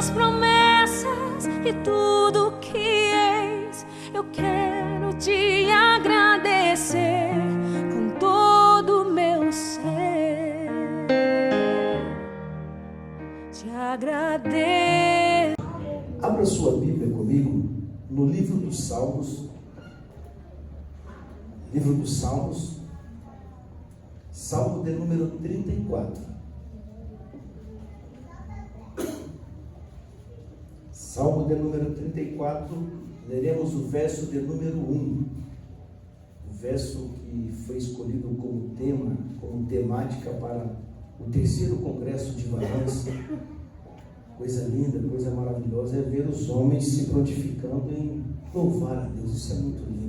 tuas promessas e tudo que és. Eu quero te agradecer com todo o meu ser. Te agradeço. Abra sua Bíblia comigo no livro dos Salmos. Livro dos Salmos, Salmo de número 34. Salmo de número 34, leremos o verso de número 1. O verso que foi escolhido como tema, como temática para o 3º Congresso de Valência. Coisa linda, coisa maravilhosa é ver os homens se prontificando em louvar a Deus. Isso é muito lindo.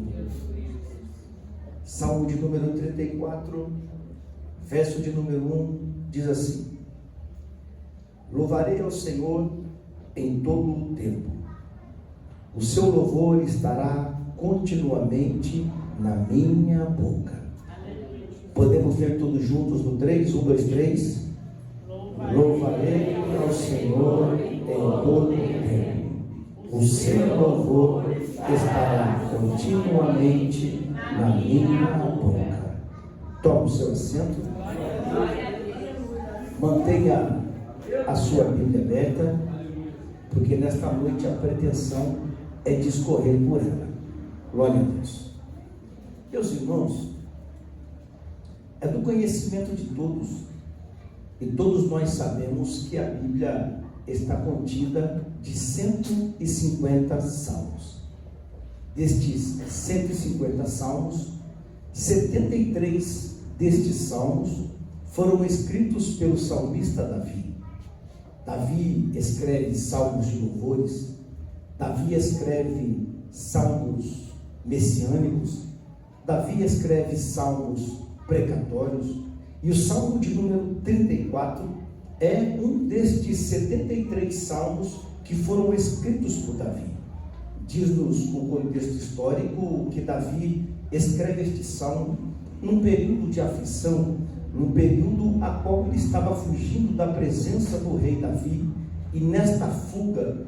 Salmo de número 34, verso de número 1, diz assim: Louvarei ao Senhor em todo o tempo. O seu louvor estará continuamente na minha boca. Podemos ler todos juntos no 3? 1, 2, 3. Louvarei ao Senhor em todo o tempo. O seu louvor estará continuamente na minha boca. Tome o seu assento. Mantenha a sua Bíblia aberta, porque nesta noite a pretensão é discorrer por ela. Glória a Deus. Meus irmãos, é do conhecimento de todos, e todos nós sabemos que a Bíblia está contida de 150 salmos. Destes 150 salmos, 73 destes salmos foram escritos pelo salmista Davi. Davi escreve salmos de louvores, Davi escreve salmos messiânicos, Davi escreve salmos precatórios, e o salmo de número 34 é um destes 73 salmos que foram escritos por Davi. Diz-nos o contexto histórico que Davi escreve este salmo num período de aflição, num período a qual ele estava fugindo da presença do rei Davi, e nesta fuga,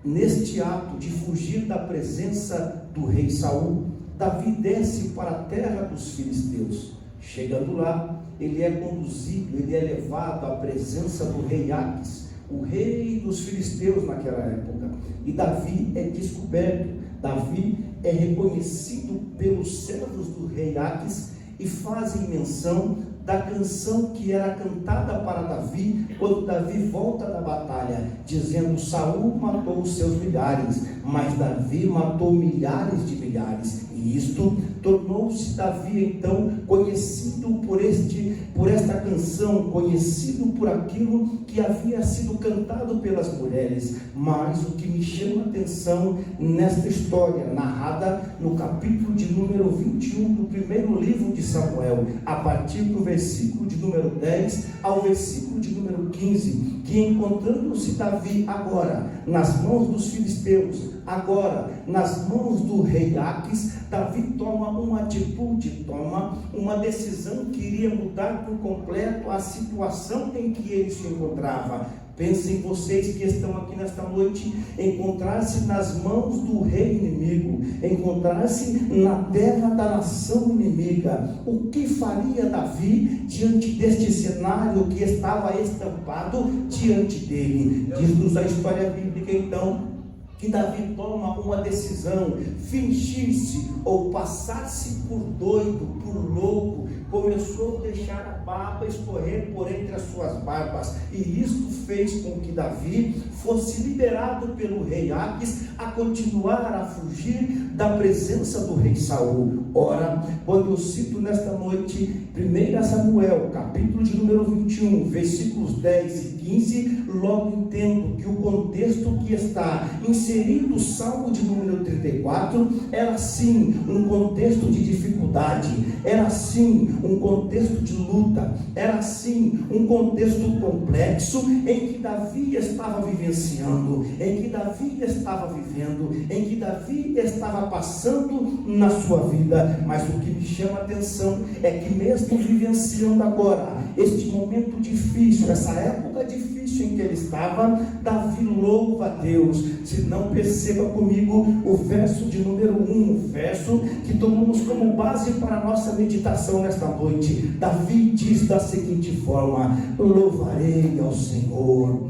neste ato de fugir da presença do rei Saul, Davi desce para a terra dos filisteus. Chegando lá, ele é conduzido, ele é levado à presença do rei Aques, o rei dos filisteus naquela época, e Davi é descoberto. Davi é reconhecido pelos servos do rei Aques e fazem menção da canção que era cantada para Davi quando Davi volta da batalha, dizendo: Saul matou os seus milhares, mas Davi matou milhares de milhares. E isto tornou-se Davi então conhecido por esta canção, conhecido por aquilo que havia sido cantado pelas mulheres. Mas o que me chama a atenção nesta história, narrada no capítulo de número 21 do primeiro livro de Samuel, a partir do versículo de número 10 ao versículo de número 15, que encontrando-se Davi agora nas mãos dos filisteus, agora nas mãos do rei Aques, Davi toma uma atitude, toma uma decisão que iria mudar por completo a situação em que ele se encontrava. Pensem vocês que estão aqui nesta noite, encontrar-se nas mãos do rei inimigo, encontrar-se na terra da nação inimiga. O que faria Davi diante deste cenário que estava estampado diante dele? Diz-nos a história bíblica então que Davi toma uma decisão: fingir-se ou passar-se por doido, por louco. Começou a deixar a barba escorrer por entre as suas barbas, e isto fez com que Davi fosse liberado pelo rei Aques a continuar a fugir da presença do rei Saul. Ora, quando eu cito nesta noite 1 Samuel, capítulo de número 21, versículos 10 e 15, logo entendo que o contexto que está inserido o Salmo de número 34 era sim um contexto de dificuldade, era sim um contexto de luta, era sim um contexto complexo em que Davi estava vivenciando, em que Davi estava vivendo, em que Davi estava passando na sua vida. Mas o que me chama a atenção é que mesmo vivenciando agora este momento difícil, essa época difícil em que ele estava, Davi louva a Deus. Se não, perceba comigo o verso de número 1, o verso que tomamos como base para a nossa meditação nesta noite. Davi diz da seguinte forma: louvarei ao Senhor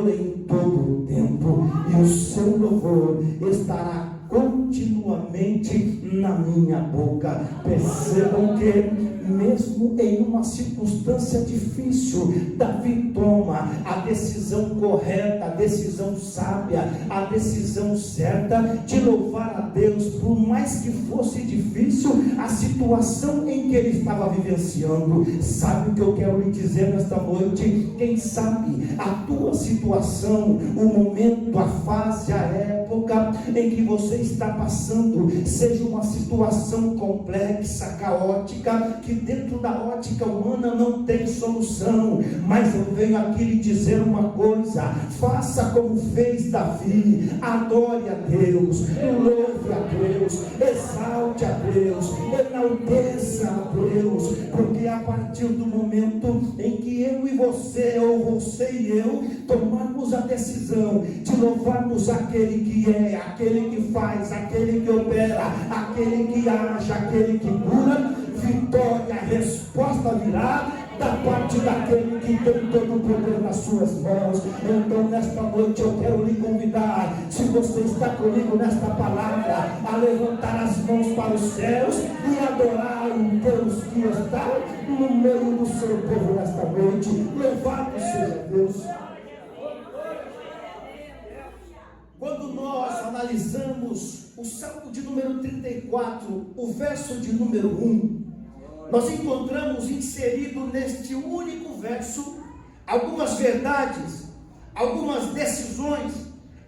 em todo o tempo, e o seu louvor estará continuamente na minha boca. Percebam que mesmo em uma circunstância difícil, Davi toma a decisão correta, a decisão sábia, a decisão certa de louvar a Deus, por mais que fosse difícil a situação em que ele estava vivenciando. Sabe o que eu quero lhe dizer nesta noite? Quem sabe a tua situação, o momento, a fase, a época em que você está passando, seja uma situação complexa, caótica, que dentro da ótica humana não tem solução. Mas eu venho aqui lhe dizer uma coisa: faça como fez Davi, adore a Deus, louve a Deus, exalte a Deus, enalteça a Deus, porque a partir do momento em que eu e você, ou você e eu, tomarmos a decisão de louvarmos aquele que é, aquele que faz, aquele que opera, aquele que age, aquele que cura, vitória, resposta virá da parte daquele que tem todo o poder nas suas mãos. Então nesta noite eu quero lhe convidar, se você está comigo nesta palavra, a levantar as mãos para os céus e adorar o Deus que está no meio do seu povo nesta noite. Louvado seja Deus. Quando nós analisamos o Salmo de número 34, o verso de número 1, nós encontramos inserido neste único verso algumas verdades, algumas decisões,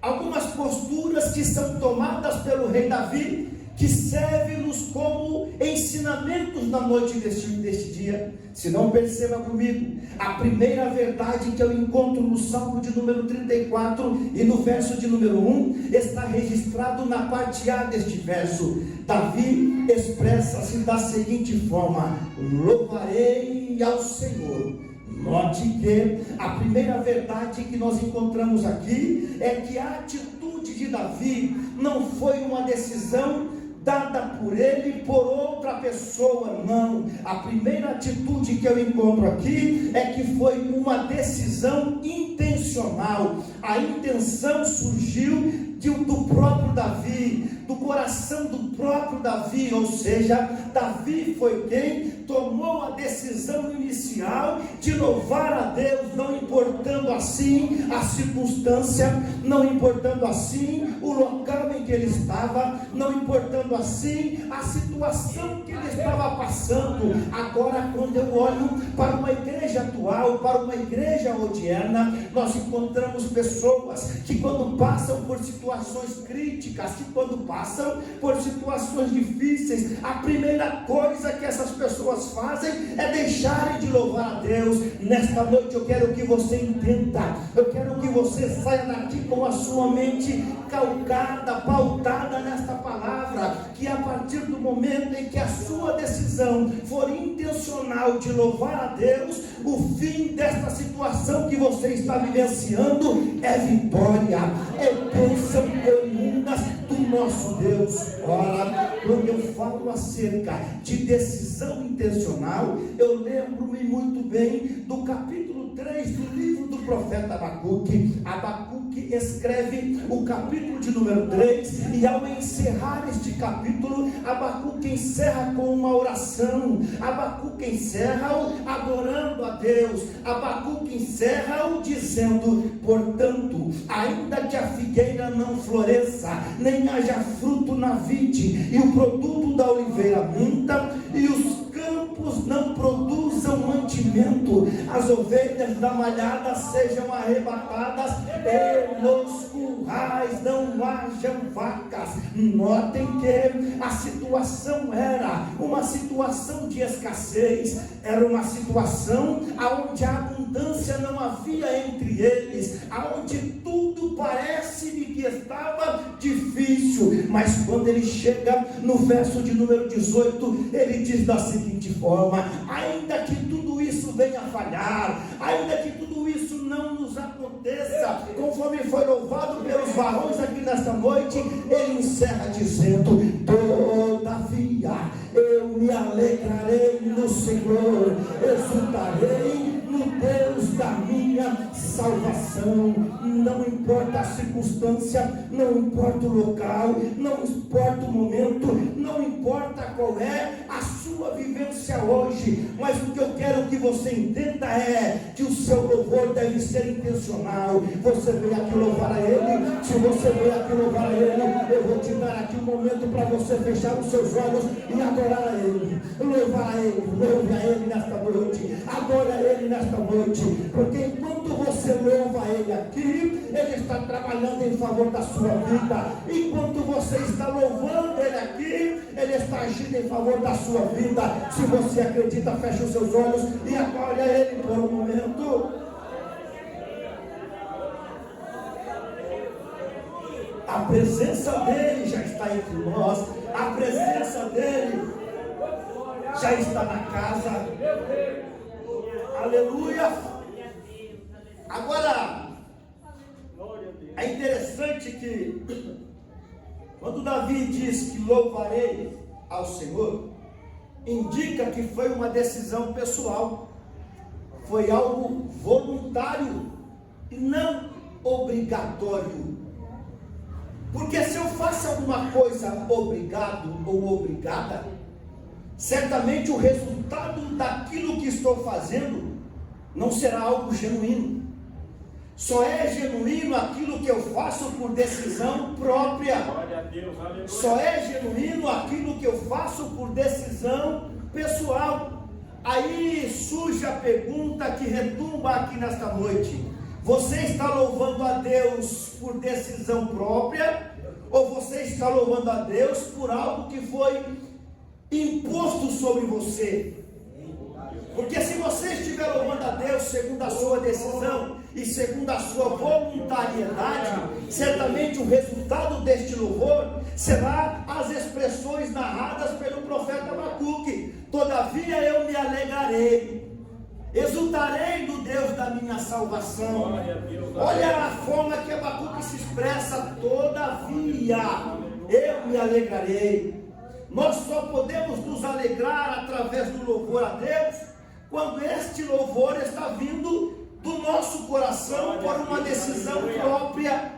algumas posturas que são tomadas pelo rei Davi, que servem-nos como ensinamentos na noite deste dia. Se não, perceba comigo, a primeira verdade que eu encontro no Salmo de número 34 e no verso de número 1, está registrado na parte A deste verso. Davi expressa-se da seguinte forma: louvarei ao Senhor. Note que a primeira verdade que nós encontramos aqui é que a atitude de Davi não foi uma decisão dada por ele, por outra pessoa, não. A primeira atitude que eu encontro aqui é que foi uma decisão intencional. A intenção surgiu do próprio Davi, do coração do próprio Davi, ou seja, Davi foi quem tomou a decisão inicial de louvar a Deus, não importando assim a circunstância, não importando assim o local em que ele estava, não importando assim a situação que ele estava passando. Agora, quando eu olho para uma igreja atual, para uma igreja odierna, nós encontramos pessoas que, quando passam por situações críticas, que quando passam por situações difíceis, a primeira coisa que essas pessoas fazem é deixarem de louvar a Deus. Nesta noite eu quero que você entenda, eu quero que você saia daqui com a sua mente calcada, pautada nesta palavra, que a partir do momento em que a sua decisão for intencional de louvar a Deus, o fim desta situação que você está vivenciando é vitória, é bênção oriundas do nosso Deus. Ora, quando eu falo acerca de decisão intencional, eu lembro-me muito bem do capítulo 3 do livro do profeta Abacuque. Abacuque escreve o capítulo de número 3, e ao encerrar este capítulo, Abacuque encerra com uma oração. Abacuque encerra-o adorando a Deus. Abacuque encerra-o dizendo: portanto, ainda que a figueira não floresça, nem haja fruto na vide, e o produto da oliveira minta, e os campos campos não produzam mantimento, as ovelhas da malhada sejam arrebatadas, e nos currais não hajam vacas. Notem que a situação era uma situação de escassez, era uma situação onde a abundância não havia entre eles, onde tudo parece-me que estava difícil. Mas quando ele chega no verso de número 18, ele diz da seguinte forma: ainda que tudo isso venha a falhar, ainda que tudo isso não nos aconteça, conforme foi louvado pelos varões aqui nesta noite, ele encerra dizendo: todavia eu me alegrarei no Senhor, exultarei no Deus da minha salvação. Não importa a circunstância, não importa o local, não importa o momento, não importa qual é a sua vivência hoje, mas o que eu quero que você entenda é que o seu louvor deve ser intencional. Você veio aqui louvar a Ele. Se você veio aqui louvar a Ele, eu vou te dar aqui um momento para você fechar os seus olhos e adorar a Ele, louvar a Ele, louve a Ele nesta noite, adore a Ele nesta noite, porque enquanto você louva a Ele aqui, Ele está trabalhando em favor da sua vida. Enquanto você está louvando Ele aqui, Ele está agindo em favor da sua vida. Se você acredita, feche os seus olhos e adore a Ele por um momento. A presença dEle já está entre nós, a presença dEle já está na casa. Aleluia. Agora, é interessante que quando Davi diz que louvarei ao Senhor, indica que foi uma decisão pessoal, foi algo voluntário e não obrigatório. Porque se eu faço alguma coisa obrigado ou obrigada, certamente o resultado daquilo que estou fazendo não será algo genuíno. Só é genuíno aquilo que eu faço por decisão própria. Só é genuíno aquilo que eu faço por decisão pessoal. Aí surge a pergunta que retumba aqui nesta noite: você está louvando a Deus por decisão própria, ou você está louvando a Deus por algo que foi imposto sobre você? Porque se você estiver louvando a Deus segundo a sua decisão e segundo a sua voluntariedade, certamente o resultado deste louvor será as expressões narradas pelo profeta Abacuque: todavia eu me alegrarei, exultarei no Deus da minha salvação. Olha a forma que Abacuque se expressa: todavia eu me alegrarei. Nós só podemos nos alegrar através do louvor a Deus quando este louvor está vindo do nosso coração por uma decisão própria.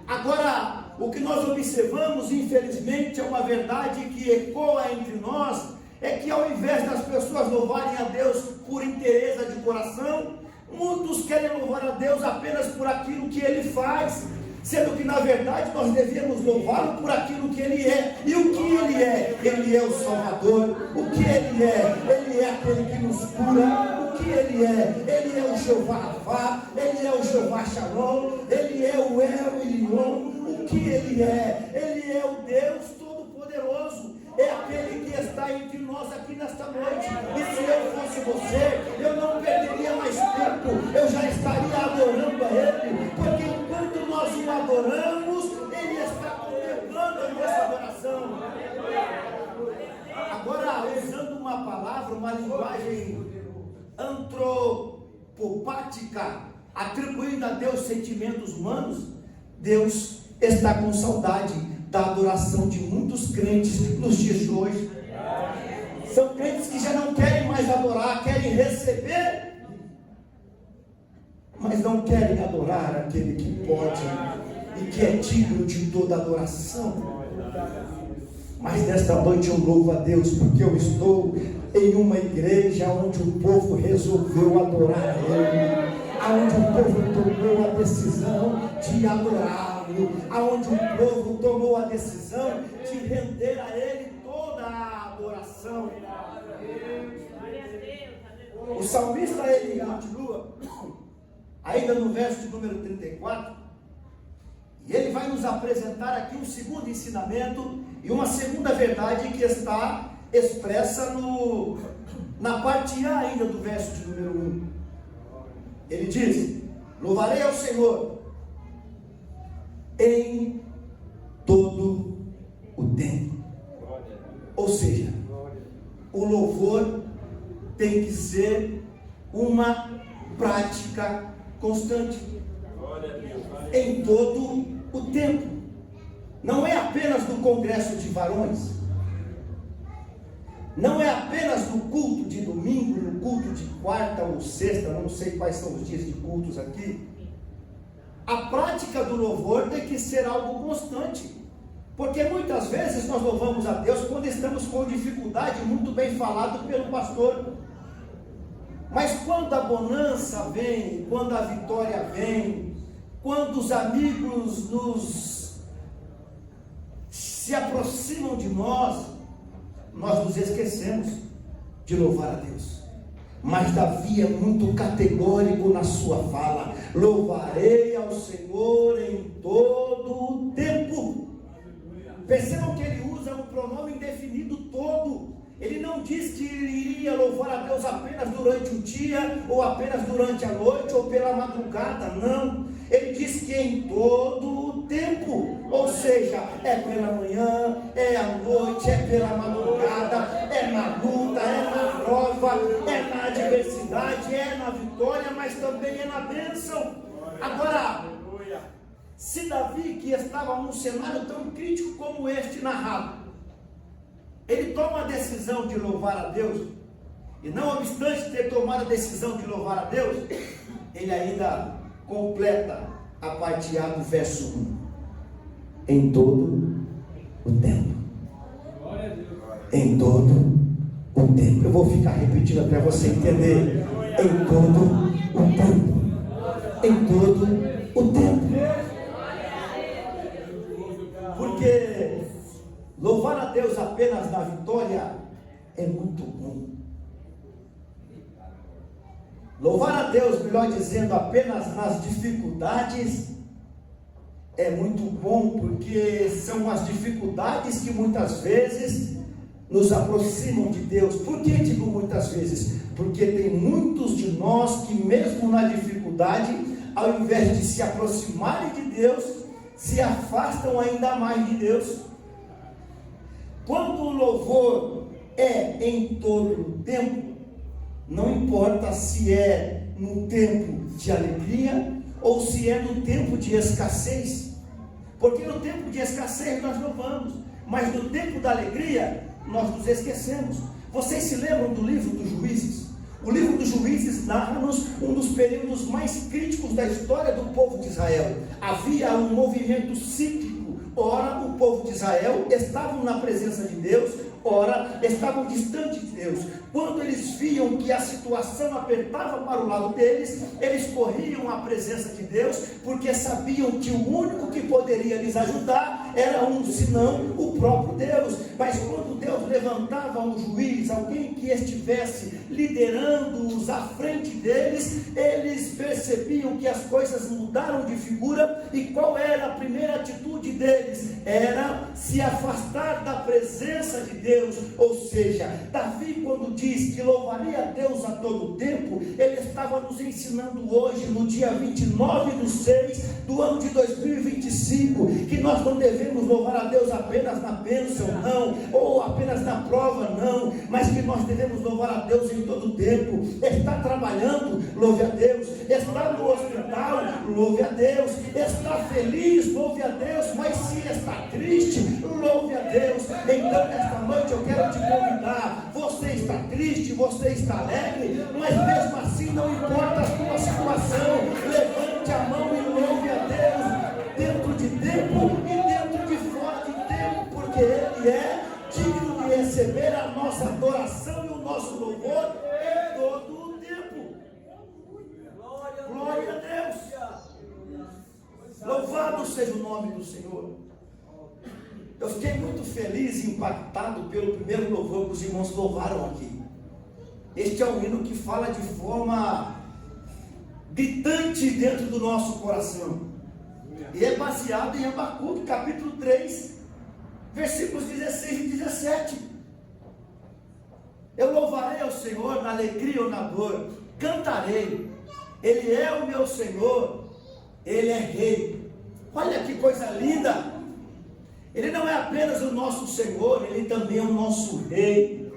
Agora, o que nós observamos, infelizmente, é uma verdade que ecoa entre nós, é que ao invés das pessoas louvarem a Deus por inteireza de coração, muitos querem louvar a Deus apenas por aquilo que Ele faz, sendo que na verdade nós devíamos louvá-lo por aquilo que Ele é. E o que Ele é? Ele é o Salvador. O que Ele é? Ele é aquele que nos cura. O que Ele é? Ele é o Jeová Rafá, Ele é o Jeová Shalom, Ele é o El Elyon. O que Ele é? Ele é o Deus Todo-Poderoso. É aquele que está entre nós aqui nesta noite. E se eu fosse você, eu não perderia mais tempo, eu já estaria adorando a Ele, porque enquanto nós o adoramos, Ele está contemplando a nossa adoração. Agora, usando uma palavra, uma linguagem antropopática, atribuindo a Deus sentimentos humanos, Deus está com saudade da adoração de muitos crentes nos dias de hoje. São crentes que já não querem mais adorar, querem receber, mas não querem adorar aquele que pode e que é digno de toda adoração. Mas nesta noite eu louvo a Deus, porque eu estou em uma igreja onde o povo resolveu adorar a Ele, onde o povo tomou a decisão de adorá-lo, onde o povo tomou a decisão de render a Ele toda a adoração. O salmista, ele continua, ainda no verso de número 34, e ele vai nos apresentar aqui um segundo ensinamento e uma segunda verdade que está expressa na parte A ainda do verso de número 1. Ele diz: louvarei ao Senhor em todo o tempo. Ou seja, o louvor tem que ser uma prática constante, em todo o tempo. Não é apenas no congresso de varões, não é apenas no culto de domingo, no culto de quarta ou sexta, não sei quais são os dias de cultos aqui. A prática do louvor tem que ser algo constante, porque muitas vezes nós louvamos a Deus quando estamos com dificuldade, muito bem falado pelo pastor. Mas quando a bonança vem, quando a vitória vem, quando os amigos se aproximam de nós nos esquecemos de louvar a Deus. Mas Davi é muito categórico na sua fala: louvarei ao Senhor em todo o tempo. Percebam que ele usa um pronome indefinido todo. Ele não diz que iria louvar a Deus apenas durante o dia, ou apenas durante a noite, ou pela madrugada. Não, ele diz que em todo o tempo. Ou seja, é pela manhã, é à noite, é pela madrugada, é na luta, é na prova, é na adversidade, é na vitória, mas também é na bênção. Agora, se Davi, que estava num cenário tão crítico como este narrado, ele toma a decisão de louvar a Deus, e não obstante ter tomado a decisão de louvar a Deus, ele ainda completa a parte A do verso 1: em todo o tempo. Em todo o tempo. Eu vou ficar repetindo até você entender. Em todo o tempo. Em todo o tempo. Porque louvar a Deus apenas na vitória é muito bom. Louvar a Deus, melhor dizendo, apenas nas dificuldades é muito bom, porque são as dificuldades que muitas vezes nos aproximam de Deus. Por que digo muitas vezes? Porque tem muitos de nós que mesmo na dificuldade, ao invés de se aproximarem de Deus, se afastam ainda mais de Deus. Quando o louvor é em todo o tempo, não importa se é no tempo de alegria ou se é no tempo de escassez, porque no tempo de escassez nós louvamos, mas no tempo da alegria nós nos esquecemos. Vocês se lembram do livro dos Juízes? O livro dos Juízes narra-nos um dos períodos mais críticos da história do povo de Israel. Havia um movimento cíclico. Ora, o povo de Israel estavam na presença de Deus, ora, estavam distantes de Deus. Quando eles viam que a situação apertava para o lado deles, eles corriam à presença de Deus, porque sabiam que o único que poderia lhes ajudar era senão o próprio Deus. Mas quando Deus levantava um juiz, alguém que estivesse liderando-os à frente deles, eles percebiam que as coisas mudaram de figura. E qual era a primeira atitude deles? Era se afastar da presença de Deus. Ou seja, Davi, quando diz que louvaria a Deus a todo tempo, ele estava nos ensinando hoje, no dia 29/6 do ano de 2025, que nós não devemos louvar a Deus apenas na bênção, não, ou apenas na prova, não, mas que nós devemos louvar a Deus em todo o tempo. Está trabalhando, louve a Deus. Está no hospital, louve a Deus. Está feliz, louve a Deus. Mas se está triste, louve a Deus. Então nesta noite eu quero te convidar. Você está triste, você está alegre, mas mesmo assim não importa a sua situação, levante a mão e louve a Deus, dentro de tempo e dentro de fora de tempo, porque Ele é digno de receber a nossa adoração e o nosso louvor em todo o tempo. Glória a Deus. Louvado seja o nome do Senhor. Eu fiquei muito feliz e impactado pelo primeiro louvor que os irmãos louvaram aqui. Este é um hino que fala de forma gritante dentro do nosso coração. E é baseado em Abacuque, capítulo 3, versículos 16 e 17. Eu louvarei ao Senhor na alegria ou na dor, cantarei. Ele é o meu Senhor, Ele é Rei. Olha que coisa linda! Ele não é apenas o nosso Senhor, Ele também é o nosso Rei.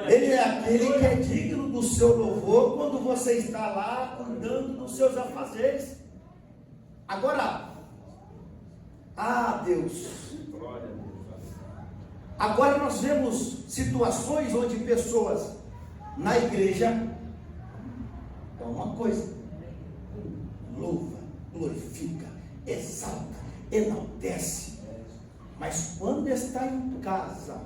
Ele é aquele que é digno do seu louvor quando você está lá cuidando dos seus afazeres. Agora, Deus. Agora nós vemos situações onde pessoas na igreja é uma coisa, louva, glorifica, exalta, enaltece, mas quando está em casa,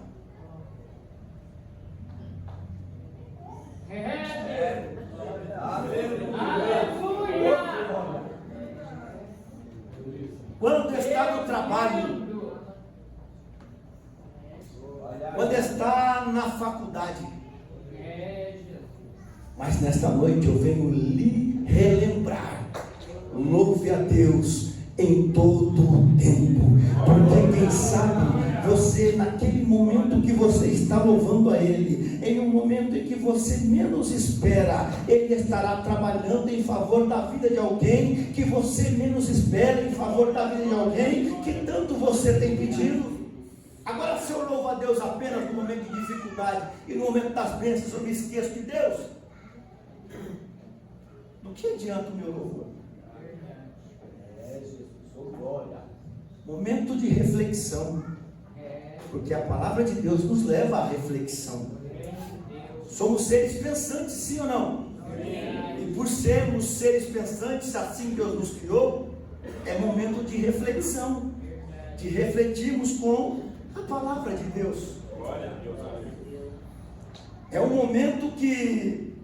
quando está no trabalho, quando está na faculdade, mas nesta noite eu venho lhe relembrar: louve a Deus em todo o tempo, porque quem sabe você, naquele momento que você está louvando a Ele, em um momento em que você menos espera, Ele estará trabalhando em favor da vida de alguém que você menos espera, em favor da vida de alguém que tanto você tem pedido. Agora, se eu louvo a Deus apenas no momento de dificuldade e no momento das bênçãos eu me esqueço de Deus, do que adianta o meu louvor? Momento de reflexão, porque a palavra de Deus nos leva à reflexão. Somos seres pensantes, sim ou não? E por sermos seres pensantes, assim Deus nos criou, é momento de reflexão, de refletirmos com a palavra de Deus. É um momento que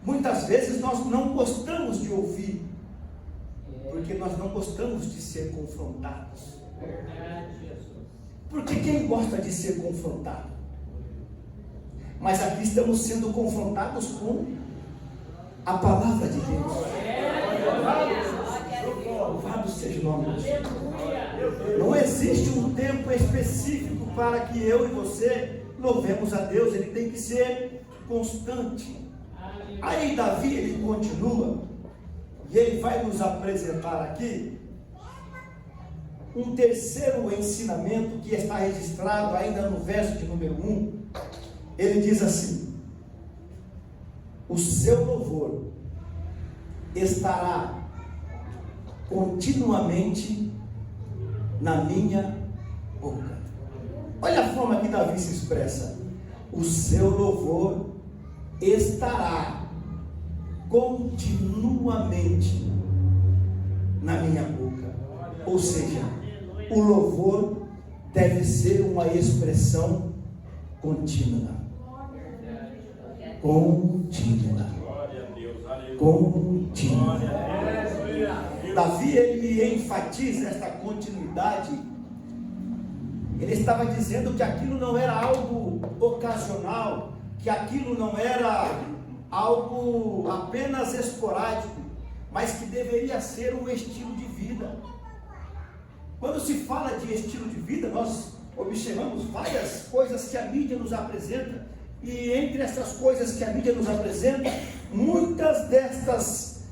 muitas vezes nós não gostamos de ouvir, porque nós não gostamos de ser confrontados. Porque quem gosta de ser confrontado? Mas aqui estamos sendo confrontados com a palavra de Deus. Louvado seja o nome de Deus. Não existe um tempo específico para que eu e você louvemos a Deus. Ele tem que ser constante. Aí Davi, ele continua, e ele vai nos apresentar aqui um terceiro ensinamento que está registrado ainda no verso de número 1. Ele diz assim: o seu louvor estará continuamente na minha boca. Olha a forma que Davi se expressa: o seu louvor estará continuamente na minha boca. Ou seja, o louvor deve ser uma expressão contínua. Contínua. Contínua. Davi, ele enfatiza esta continuidade. Ele estava dizendo que aquilo não era algo ocasional, que aquilo não era algo apenas esporádico, mas que deveria ser um estilo de vida. Quando se fala de estilo de vida, nós observamos várias coisas que a mídia nos apresenta, e entre essas coisas que a mídia nos apresenta, muitas destas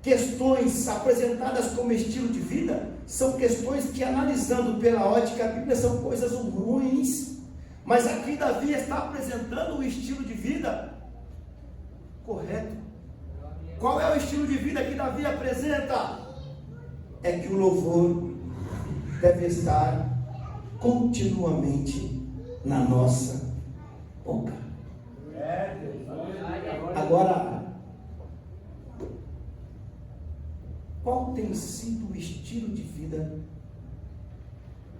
questões apresentadas como estilo de vida são questões que, analisando pela ótica bíblica, são coisas ruins. Mas aqui Davi está apresentando o estilo de vida correto. Qual é o estilo de vida que Davi apresenta? É que o louvor deve estar continuamente na nossa boca. Agora, qual tem sido o estilo de vida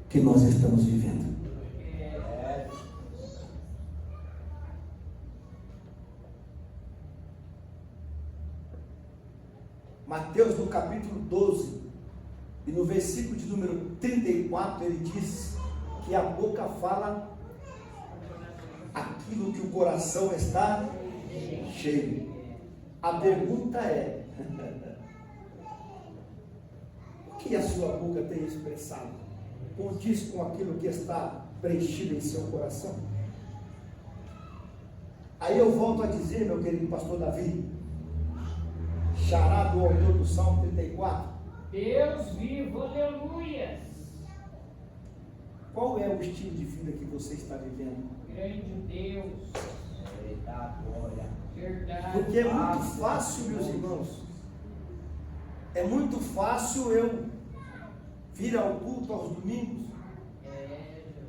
que nós estamos vivendo? Mateus, no capítulo 12 e E no versículo de número 34 ele diz que a boca fala aquilo que o coração está cheio. A pergunta é: o que a sua boca tem expressado? Condiz com aquilo que está preenchido em seu coração? Aí eu volto a dizer, meu querido pastor Davi, xará do autor do Salmo 34, Deus vivo, aleluia. qual é o estilo de vida que você está vivendo? Grande Deus. Verdade. Porque é muito fácil, meus irmãos, é muito fácil eu vir ao culto aos domingos,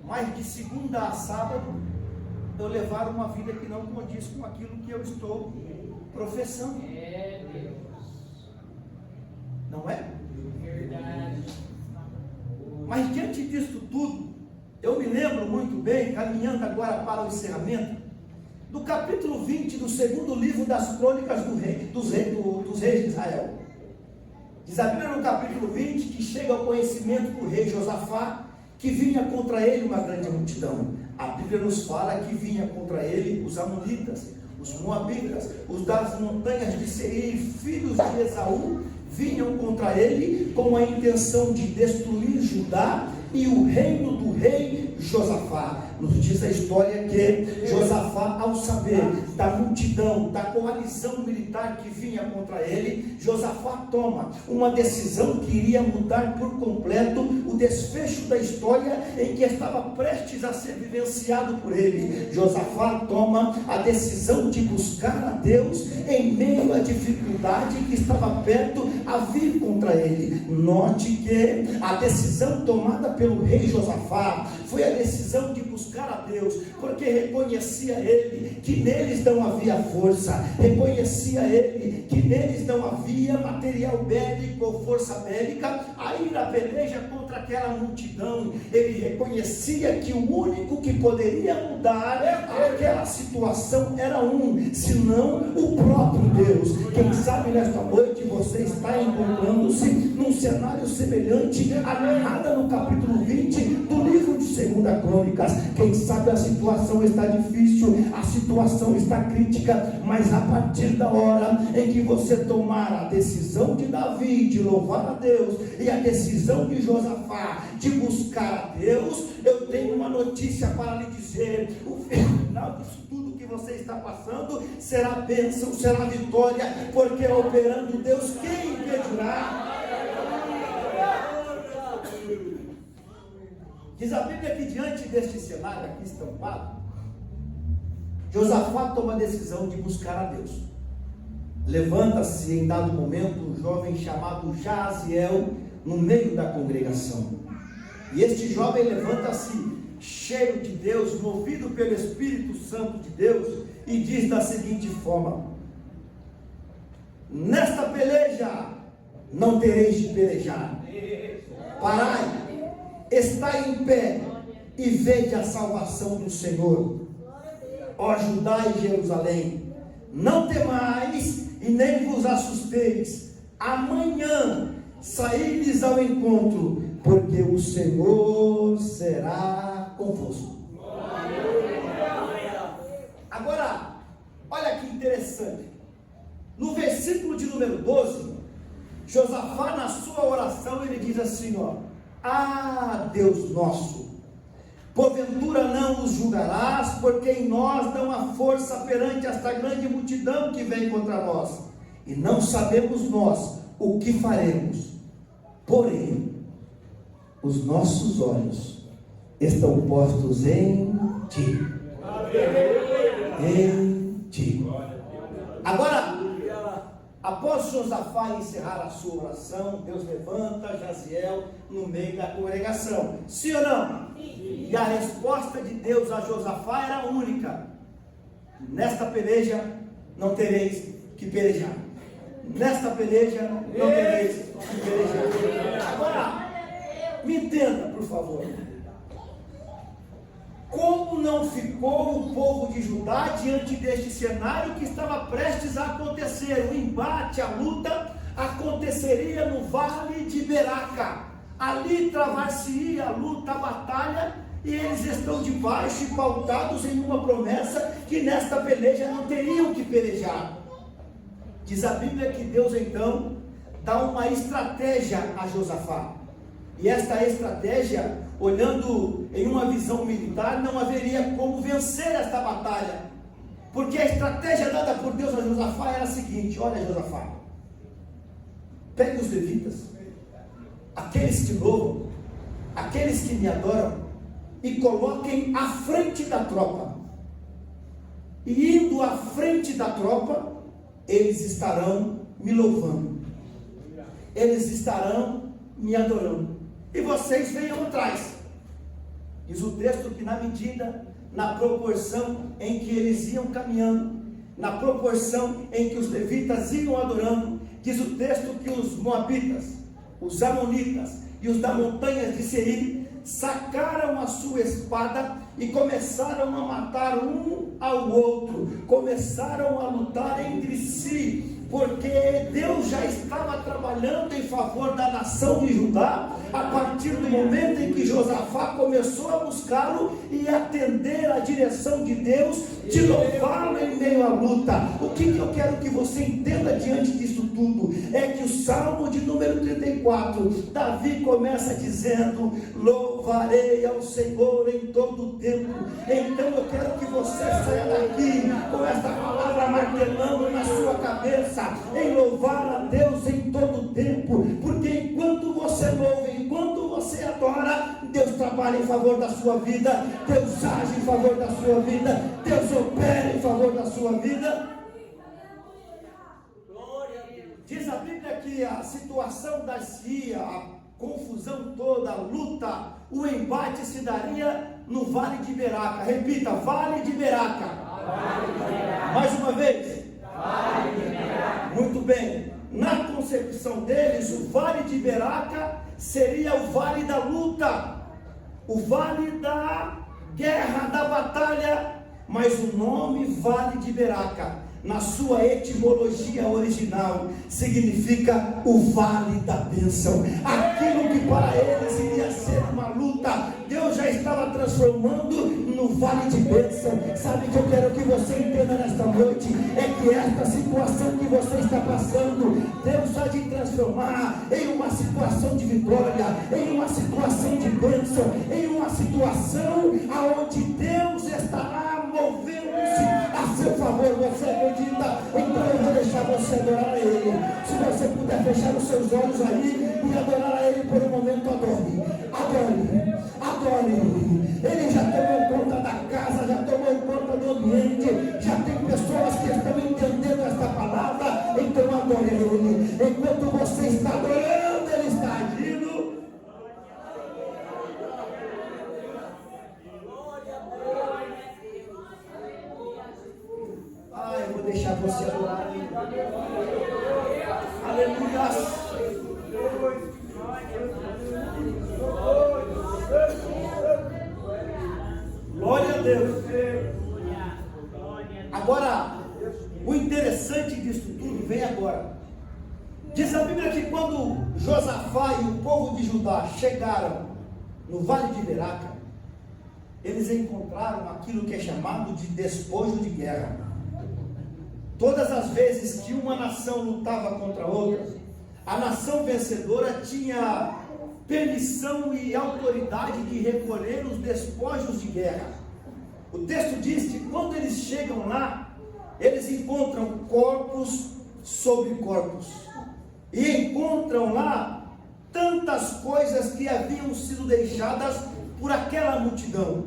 mas de segunda a sábado eu levar uma vida que não condiz com aquilo que eu estou professando. É Deus. Não é? Verdade. Mas diante disso tudo, eu me lembro muito bem, caminhando agora para o encerramento, do capítulo 20 do segundo livro das crônicas dos reis de Israel. Diz a Bíblia no capítulo 20 que chega ao conhecimento do rei Josafá, que vinha contra ele uma grande multidão. A Bíblia nos fala que vinha contra ele os amonitas, os moabitas, os das montanhas de Seir, filhos de Esaú, vinham contra ele com a intenção de destruir Judá e o reino do rei Josafá. Nos diz a história que Josafá, ao saber da multidão, da coalizão militar que vinha contra ele, Josafá toma uma decisão que iria mudar por completo o desfecho da história em que estava prestes a ser vivenciado por ele. Josafá toma a decisão de buscar a Deus em meio à dificuldade que estava perto a vir contra ele. Note que a decisão tomada pelo rei Josafá foi a decisão de buscar a Deus, porque reconhecia ele que neles não havia força, reconhecia ele que neles não havia material bélico ou força bélica a ir à peleja contra aquela multidão. Ele reconhecia que o único que poderia mudar aquela situação era senão o próprio Deus. Quem sabe nesta noite você está encontrando-se num cenário semelhante à narrada no capítulo 20 do livro de 2 Crônicas. Quem sabe a situação está difícil, a situação está crítica, mas a partir da hora em que você tomar a decisão de Davi de louvar a Deus e a decisão de Josafá de buscar a Deus, eu tenho uma notícia para lhe dizer: o final disso tudo que você está passando será bênção, será vitória, porque operando Deus, quem impedirá? Diz a Bíblia que diante deste cenário aqui estampado, Josafá toma a decisão de buscar a Deus. Levanta-se em dado momento um jovem chamado Jaziel no meio da congregação. E este jovem levanta-se cheio de Deus, movido pelo Espírito Santo de Deus, e diz da seguinte forma: nesta peleja não tereis de pelejar. Parai, estai em pé e vede a salvação do Senhor, ó Judá e Jerusalém. Não temais e nem vos assusteis. Amanhã saí-lhes ao encontro, porque o Senhor será convosco. Agora, olha que interessante. No versículo de número 12, Josafá, na sua oração, ele diz assim, ó: ah, Deus nosso, porventura não nos julgarás, porque em nós não há força perante esta grande multidão que vem contra nós, e não sabemos nós o que faremos, porém os nossos olhos estão postos em ti. Em ti. Agora, após Josafá encerrar a sua oração, Deus levanta Jaziel no meio da congregação. Sim ou não? Sim. E a resposta de Deus a Josafá era única: nesta peleja não tereis que pelejar. Nesta peleja não tereis que pelejar. Agora, me entenda, por favor. Como não ficou o povo de Judá diante deste cenário que estava prestes a acontecer? O embate, a luta aconteceria no vale de Beraca. ali travar-se-ia a luta, a batalha, e eles estão debaixo e pautados em uma promessa que nesta peleja não teriam que pelejar. Diz a Bíblia que Deus então dá uma estratégia a Josafá. E esta estratégia, olhando em uma visão militar, não haveria como vencer esta batalha. Porque a estratégia dada por Deus a Josafá era a seguinte: olha, Josafá, pegue os levitas, aqueles que louvam, aqueles que me adoram, e coloquem à frente da tropa. E indo à frente da tropa, eles estarão me louvando, eles estarão me adorando, e vocês venham atrás. Diz o texto que na medida, na proporção em que eles iam caminhando, na proporção em que os levitas iam adorando, diz o texto que os moabitas, os amonitas e os da montanha de Seir sacaram a sua espada e começaram a matar um ao outro, começaram a lutar entre si, porque Deus já estava trabalhando em favor da nação de Judá, a partir do momento em que Josafá começou a buscá-lo e atender a direção de Deus, de louvá-lo em meio à luta. O que eu quero que você entenda diante disso tudo, é que o Salmo de número 34, Davi começa dizendo: louvarei ao Senhor em todo o tempo. Então eu quero que você saia daqui com esta palavra martelando na sua cabeça, em louvar a Deus em todo o tempo, porque enquanto você louva, enquanto você adora, Deus trabalha em favor da sua vida, Deus age em favor da sua vida, Deus opera em favor da sua vida. Diz a Bíblia que a situação dar-se-ia, a confusão toda, a luta, o embate se daria no Vale de Beraca. Repita: Vale de Beraca. Vale de Beraca. Mais uma vez. Vale de Beraca. Muito bem. Na concepção deles, o Vale de Beraca seria o Vale da luta, o Vale da guerra, da batalha. Mas o nome Vale de Beraca, na sua etimologia original, significa o vale da bênção. Aquilo que para eles iria ser uma luta, Deus já estava transformando no vale de bênção. Sabe o que eu quero que você entenda nesta noite? É que esta situação que você está passando, Deus vai te transformar em uma situação de vitória, em uma situação de bênção, em uma situação aonde Deus estará movendo-se a seu favor. Você acredita? Então eu vou deixar você adorar a Ele. Se você puder fechar os seus olhos aí e adorar a Ele por um momento, adore, adore, adore. Ele já tomou conta da casa, já tomou conta do ambiente, já tem pessoas que estão entendendo esta palavra. Então adore Ele. Enquanto você está adorando, Ele está agindo. Eu vou deixar você adorar. Aleluia. Glória a Deus. Agora, o interessante disso tudo vem agora. Diz a Bíblia que quando Josafá e o povo de Judá chegaram no Vale de Beraca, eles encontraram aquilo que é chamado de despojo de guerra. Todas as vezes que uma nação lutava contra outra, a nação vencedora tinha permissão e autoridade de recolher os despojos de guerra. O texto diz que quando eles chegam lá, eles encontram corpos sobre corpos, e encontram lá tantas coisas que haviam sido deixadas por aquela multidão.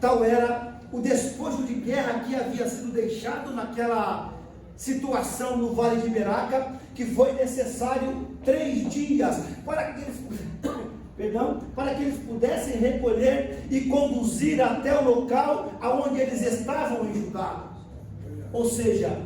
Tal era o despojo de guerra que havia sido deixado naquela situação no Vale de Beraca, que foi necessário 3 dias para que eles pudessem recolher e conduzir até o local aonde eles estavam em Judá. Ou seja,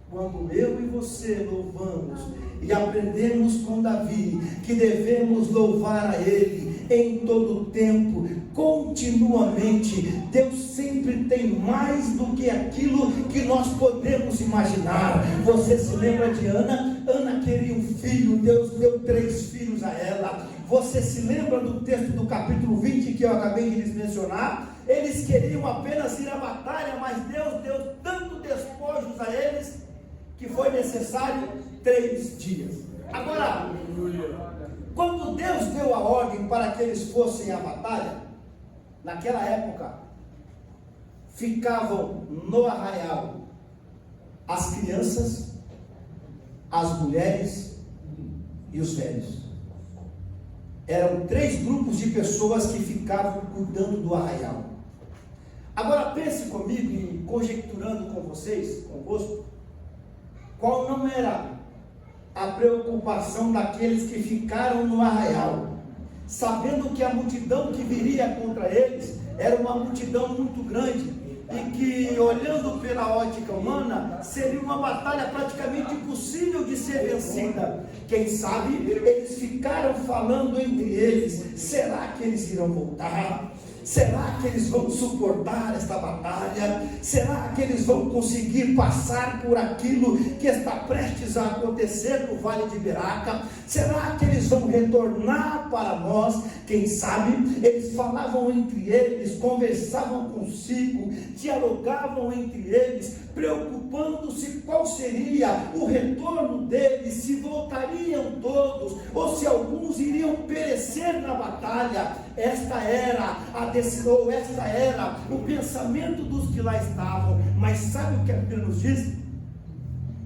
quando eu e você louvamos e aprendemos com Davi que devemos louvar a Ele em todo tempo, continuamente. Deus sempre tem mais do que aquilo que nós podemos imaginar. Você se lembra de Ana? Ana queria um filho, Deus deu 3 filhos a ela. Você se lembra do texto do capítulo 20 que eu acabei de lhes mencionar? Eles queriam apenas ir à batalha, mas Deus deu tanto despojos a eles que foi necessário 3 dias. Agora, quando Deus deu a ordem para que eles fossem à batalha, naquela época, ficavam no arraial as crianças, as mulheres e os velhos. Eram 3 grupos de pessoas que ficavam cuidando do arraial. Agora pense comigo e conjecturando com vocês, convosco, qual não era a preocupação daqueles que ficaram no arraial, sabendo que a multidão que viria contra eles era uma multidão muito grande e que, olhando pela ótica humana, seria uma batalha praticamente impossível de ser vencida. Quem sabe eles ficaram falando entre eles: será que eles irão voltar? Será que eles vão suportar esta batalha? Será que eles vão conseguir passar por aquilo que está prestes a acontecer no Vale de Beraca? Será que eles vão retornar para nós? Quem sabe eles falavam entre eles, conversavam consigo, dialogavam entre eles, preocupando-se qual seria o retorno deles, se voltariam todos, ou se alguns iriam perecer na batalha. Esta era a decisão, esta era o pensamento dos que lá estavam. Mas sabe o que a Bíblia nos diz?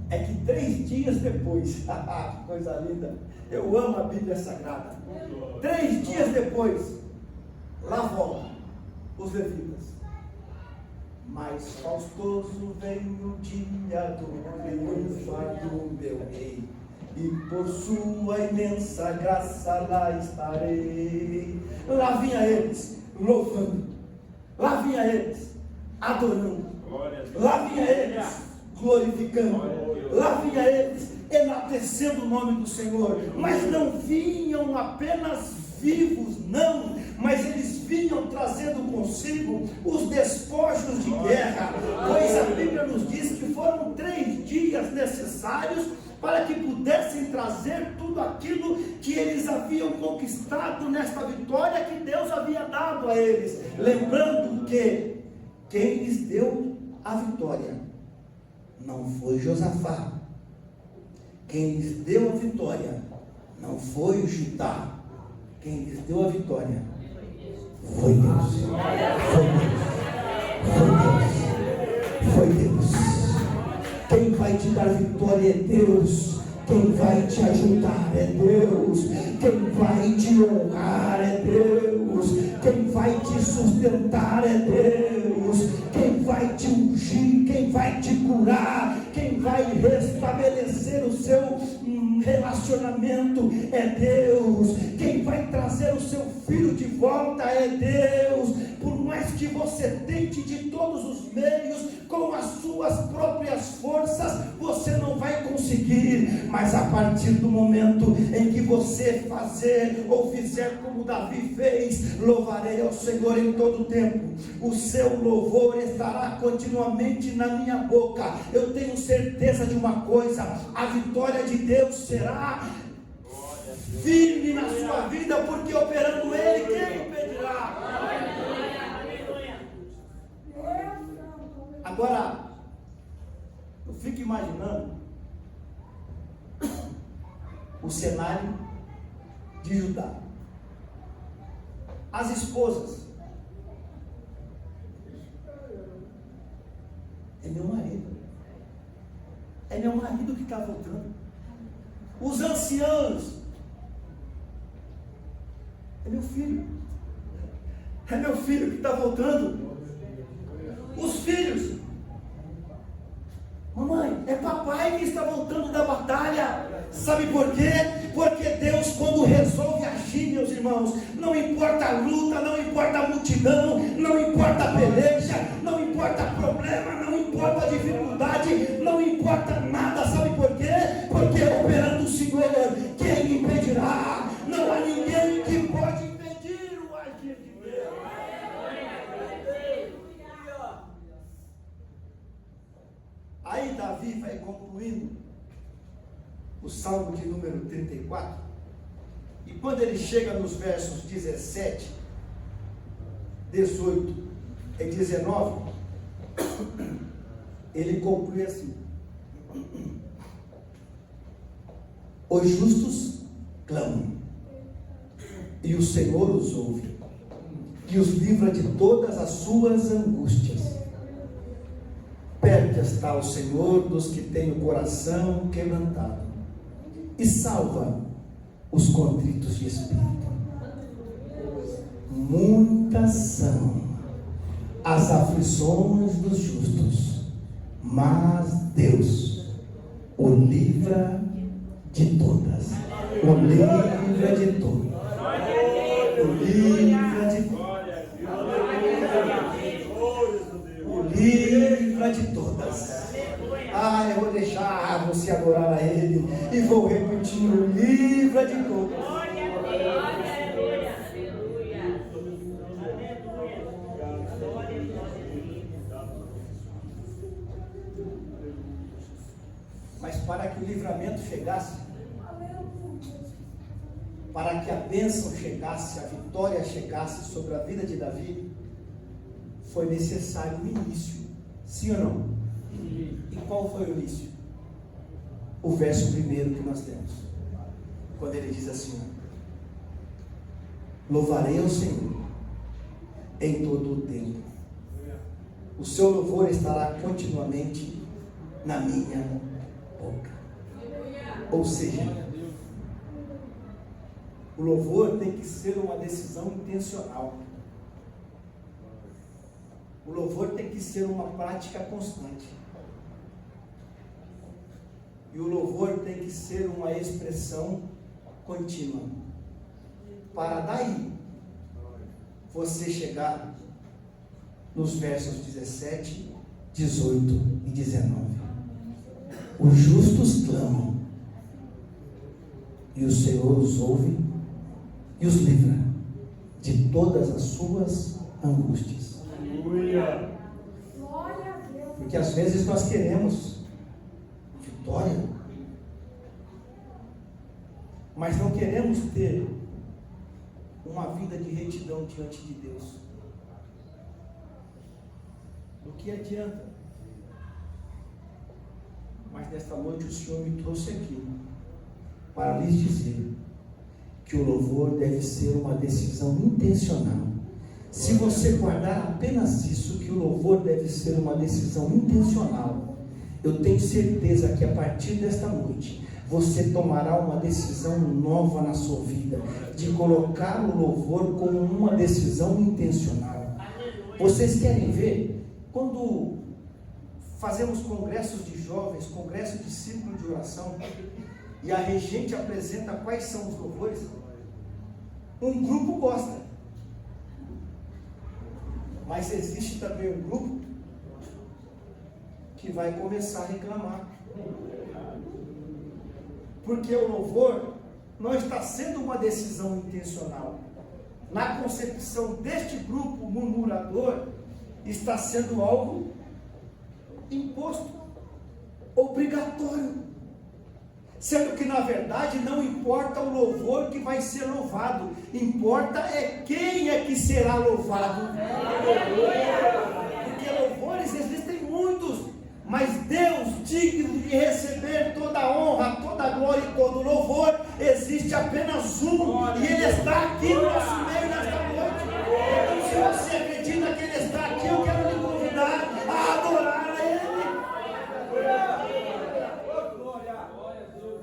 É que 3 dias depois, que coisa linda, eu amo a Bíblia Sagrada. 3 dias depois, lá voltam os levitas. Mais faustoso vem o dia do triunfo do meu rei, e por sua imensa graça lá estarei. Lá vinha eles louvando, lá vinha eles adorando, lá vinha eles glorificando, lá vinha eles enaltecendo o nome do Senhor. Mas não vinham apenas vivos, não, mas eles vinham trazendo consigo os despojos de guerra, pois a Bíblia nos diz que foram 3 dias necessários para que pudessem trazer tudo aquilo que eles haviam conquistado nesta vitória que Deus havia dado a eles. Lembrando que quem lhes deu a vitória não foi Josafá. Quem lhes deu a vitória não foi o Judá. Quem lhes deu a vitória foi Deus. Foi Deus. Quem vai te dar vitória é Deus. Quem vai te ajudar é Deus. Quem vai te honrar é Deus. Quem vai te sustentar é Deus. Quem vai te ungir, quem vai te curar, quem vai restabelecer o seu relacionamento é Deus. Quem vai trazer o seu filho de volta é Deus. Por mais que você tente de todos os meios, com as suas próprias forças, você não vai conseguir. Mas a partir do momento em que você fazer ou fizer como Davi fez: louvarei ao Senhor em todo o tempo, o seu louvor estará continuamente na minha boca. Eu tenho certeza de uma coisa: a vitória de Deus será firme na sua vida, porque operando Ele, quem impedirá? Agora, eu fico imaginando o cenário de Judá. As esposas: é meu marido, é meu marido que está voltando. Os anciãos: é meu filho, é meu filho que está voltando. Os filhos: mamãe, é papai que está voltando da batalha. Sabe por quê? Porque Deus, quando resolve agir, meus irmãos, não importa a luta, não importa a multidão, não importa a peleja, não importa problema, não importa a dificuldade, não importa nada. Sabe por quê? Porque operando o Senhor, quem impedirá? Não há ninguém que pode impedir. o Salmo de número 34, e quando ele chega nos versos 17, 18 e 19, ele conclui assim: os justos clamam, e o Senhor os ouve, e os livra de todas as suas angústias. Perto está o Senhor dos que têm o coração quebrantado, e salva os contritos de espírito. Muitas são as aflições dos justos, mas Deus o livra de todas. O livra de todas. O livra de todas. O livra de todas. Ah, eu vou deixar você adorar a Ele e vou repetir: o livra de todas. Mas para que o livramento chegasse, para que a bênção chegasse, a vitória chegasse sobre a vida de Davi, foi necessário um início, sim ou não? E qual foi o início? O verso primeiro que nós temos, quando ele diz assim: louvarei ao Senhor em todo o tempo, o seu louvor estará continuamente na minha boca. Ou seja, o louvor tem que ser uma decisão intencional. O louvor tem que ser uma prática constante. E o louvor tem que ser uma expressão contínua. Para daí você chegar nos versos 17, 18 e 19. Os justos clamam, e o Senhor os ouve e os livra de todas as suas angústias. Aleluia. Porque às vezes nós queremos vitória, mas não queremos ter uma vida de retidão diante de Deus. Do que adianta? Mas nesta noite o Senhor me trouxe aqui para lhes dizer que o louvor deve ser uma decisão intencional. Se você guardar apenas isso, que o louvor deve ser uma decisão intencional, eu tenho certeza que a partir desta noite você tomará uma decisão nova na sua vida, de colocar o louvor como uma decisão intencional. Vocês querem ver? Quando fazemos congressos de jovens, congresso de círculo de oração, e a regente apresenta quais são os louvores, um grupo gosta, mas existe também um grupo que vai começar a reclamar, porque o louvor não está sendo uma decisão intencional. Na concepção deste grupo murmurador, está sendo algo imposto, obrigatório, sendo que na verdade não importa o louvor que vai ser louvado, importa é quem é que será louvado. Porque louvores existem muitos, mas Deus, digno de receber toda a honra, toda a glória e todo o louvor, existe apenas um, e Ele está aqui no nosso meio nesta noite. Então, se você acredita que Ele está aqui, eu quero lhe convidar a adorar a Ele.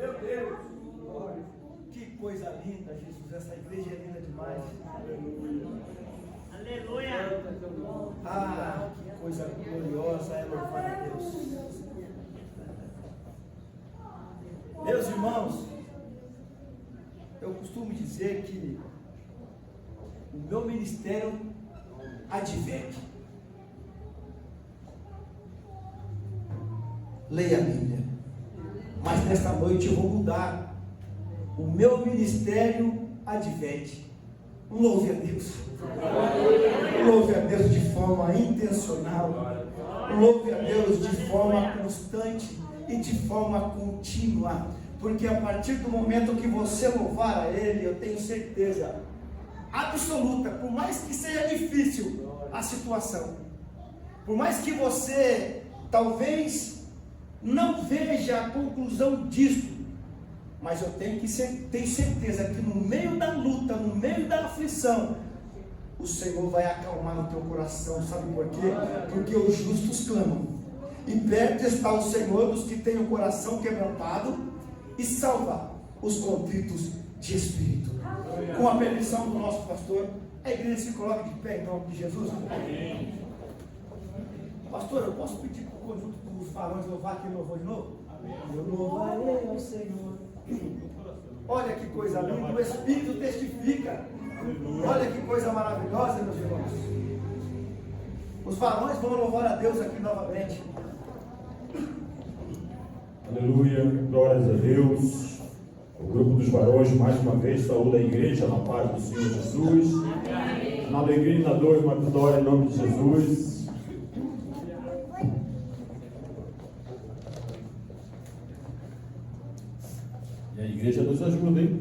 Meu Deus, que coisa linda, Jesus, essa igreja é linda demais. Aleluia. Ah, que coisa gloriosa é louvar a Deus. Meus irmãos, eu costumo dizer que o meu ministério adverte. Leia a Bíblia. Mas nesta noite eu vou mudar. O meu ministério adverte. Louve a Deus. Louve a Deus de forma intencional. Louve a Deus de forma constante e de forma contínua. Porque a partir do momento que você louvar a Ele, eu tenho certeza absoluta, por mais que seja difícil a situação, por mais que você talvez não veja a conclusão disso, mas eu tenho certeza que no meio da luta, no meio da aflição, o Senhor vai acalmar o teu coração. Sabe por quê? Porque os justos clamam, e perto está o Senhor dos que têm o coração quebrantado, e salva os contritos de espírito. Com a permissão do nosso pastor, a igreja se coloca de pé em nome de Jesus. Amém. Pastor, eu posso pedir para o conjunto dos varões louvar aquele louvor de novo? Amém. Eu louvarei ao Senhor. Olha que coisa linda, o Espírito testifica. Olha que coisa maravilhosa, meus irmãos. Os varões vão louvar a Deus aqui novamente. Aleluia, glórias a Deus. O grupo dos varões, mais uma vez, saúda a igreja na paz do Senhor Jesus. Amém. Na alegria e na dor, uma vitória em nome de Jesus. E a igreja nos ajuda, hein?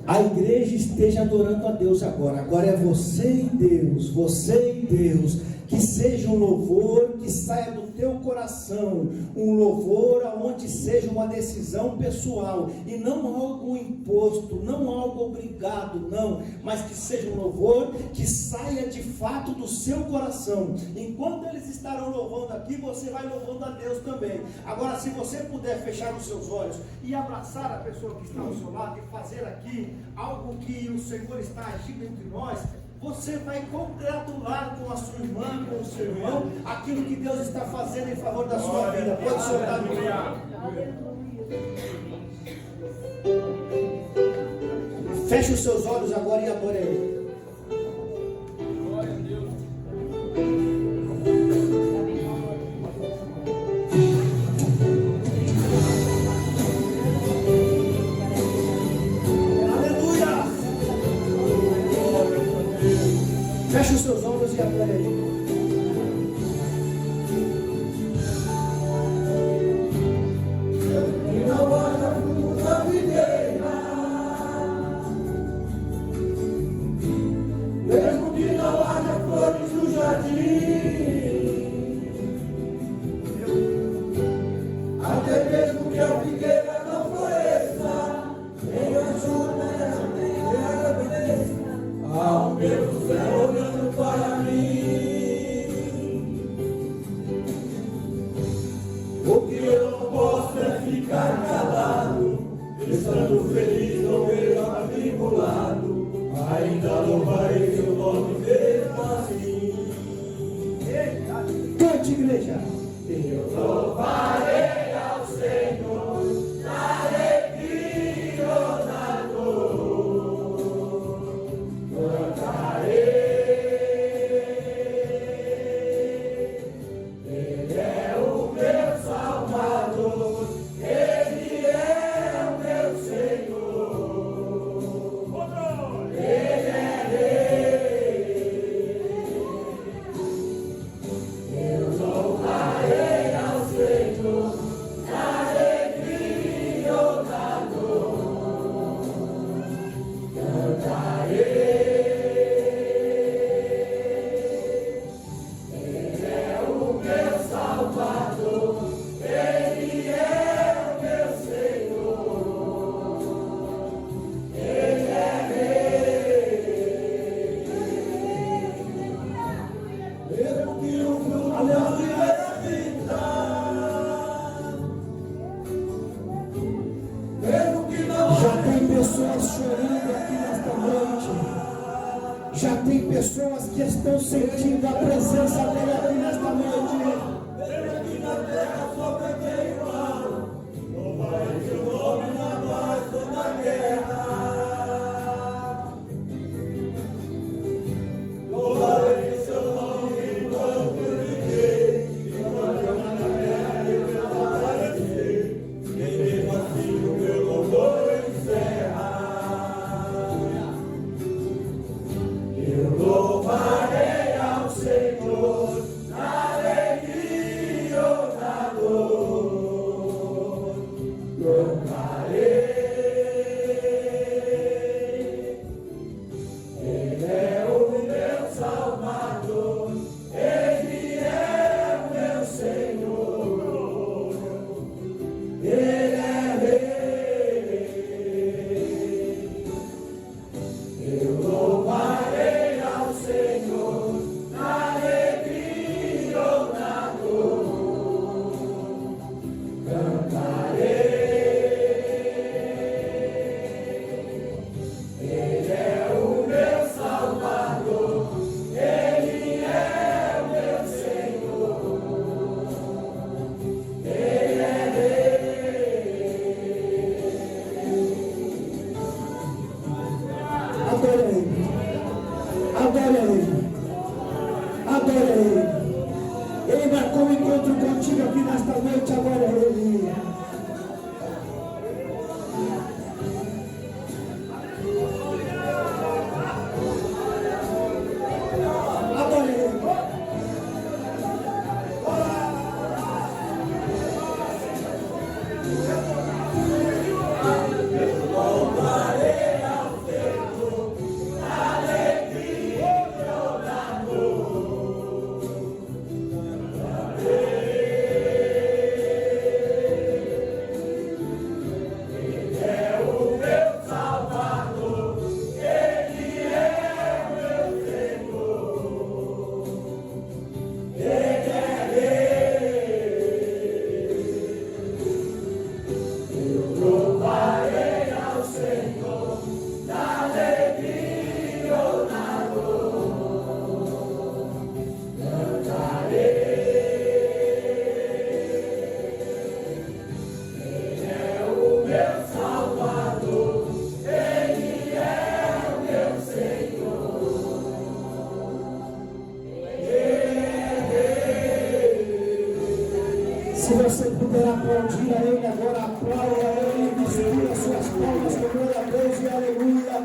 A igreja esteja adorando a Deus agora. Agora é você e Deus, você e Deus. Que seja um louvor que saia do teu coração, um louvor aonde seja uma decisão pessoal e não algo imposto, não algo obrigado, não, mas que seja um louvor que saia de fato do seu coração. Enquanto eles estarão louvando aqui, você vai louvando a Deus também. Agora, se você puder fechar os seus olhos e abraçar a pessoa que está ao seu lado e fazer aqui algo que o Senhor está agindo entre nós, você vai congratular com a sua irmã, com o seu irmão, aquilo que Deus está fazendo em favor da sua vida. Pode soltar no meio. Feche os seus olhos agora e adore Ele. Glória a Deus. Feche os seus ombros e adore Ele. Cante, igreja. Eu louvarei ao Senhor na alegria ou na dor. Cantarei. Ele é o meu Salvador. Ele é o meu Senhor. Ele é pessoas que estão sentindo a presença dele aqui nesta noite. Louvarei ao Senhor na alegria. Se você puder aplaudir a Ele agora, aplauda a Ele, misture as suas palmas com glória a Deus e aleluia.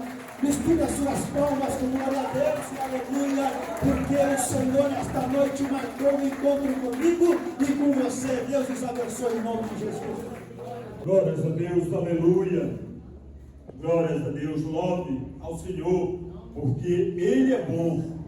Misture as suas palmas com glória a Deus e aleluia, porque o Senhor esta noite marcou um encontro comigo e com você. Deus os abençoe em nome de Jesus. Glórias a Deus, aleluia. Glórias a Deus, louve ao Senhor, porque Ele é bom.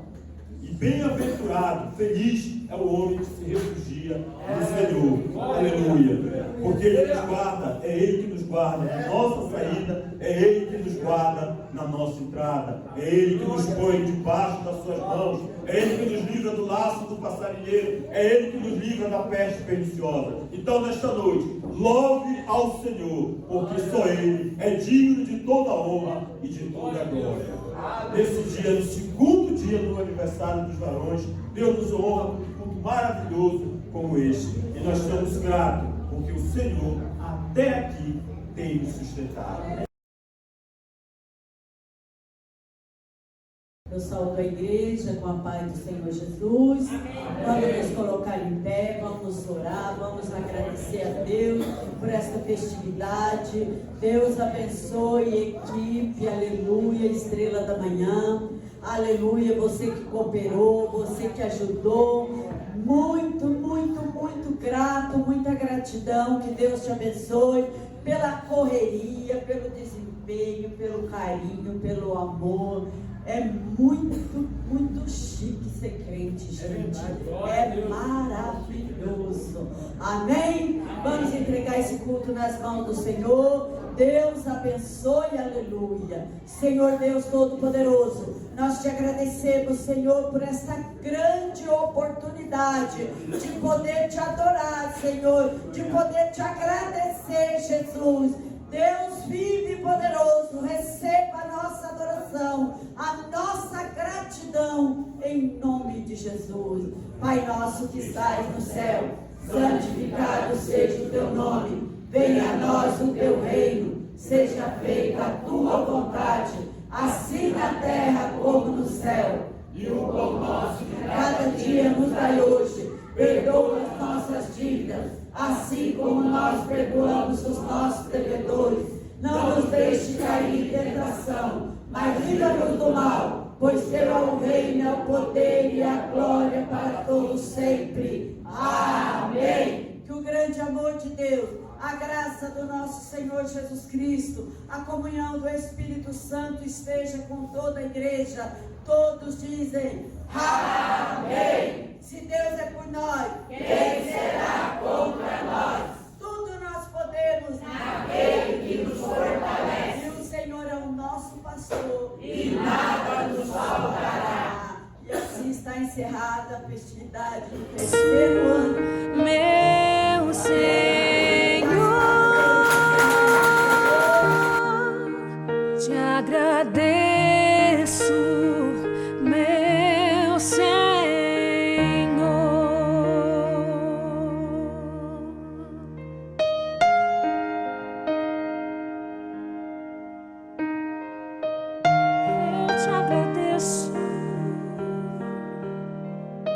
E bem-aventurado, feliz é o homem que se refugia no Senhor. Aleluia. Porque Ele nos guarda, é Ele que nos guarda na nossa saída, é Ele que nos guarda na nossa entrada, é Ele que nos põe debaixo das suas mãos, é Ele que nos livra do laço do passarinheiro, é Ele que nos livra da peste perniciosa. Então, nesta noite, louve ao Senhor, porque só Ele é digno de toda a honra e de toda a glória. Nesse dia, no segundo dia do aniversário dos varões, Deus nos honra com um culto maravilhoso como este. E nós estamos gratos, porque o Senhor até aqui tem nos sustentado. Eu saúdo a igreja com a paz do Senhor Jesus. Vamos nos colocar em pé, vamos orar, vamos agradecer a Deus por esta festividade. Deus abençoe equipe, aleluia, estrela da manhã, aleluia, você que cooperou, você que ajudou. Muito, muito, muito grato, muita gratidão, que Deus te abençoe pela correria, pelo desempenho, pelo carinho, pelo amor. É muito, muito chique ser crente, gente. É maravilhoso. Amém? Vamos entregar esse culto nas mãos do Senhor. Deus abençoe, aleluia. Senhor Deus Todo-Poderoso, nós te agradecemos, Senhor, por esta grande oportunidade de poder te adorar, Senhor, de poder te agradecer, Jesus. Deus vive e poderoso, receba a nossa adoração, a nossa gratidão, em nome de Jesus. Pai nosso que estás no céu, santificado seja o teu nome, venha a nós o teu reino, seja feita a tua vontade, assim na terra como no céu. E o pão nosso de cada dia nos dai hoje, perdoa as nossas dívidas, assim como nós perdoamos os nossos devedores. Não nos deixe cair em tentação, mas livra-nos do mal, pois teu é o reino, o poder e a glória para todos sempre. Amém. Que o grande amor de Deus, a graça do nosso Senhor Jesus Cristo, a comunhão do Espírito Santo esteja com toda a igreja. Todos dizem amém. Se Deus é por nós, quem será contra nós? Tudo nós podemos naquele que nos fortalece. E o Senhor é o nosso pastor e nada nos faltará. E assim está encerrada a festividade do terceiro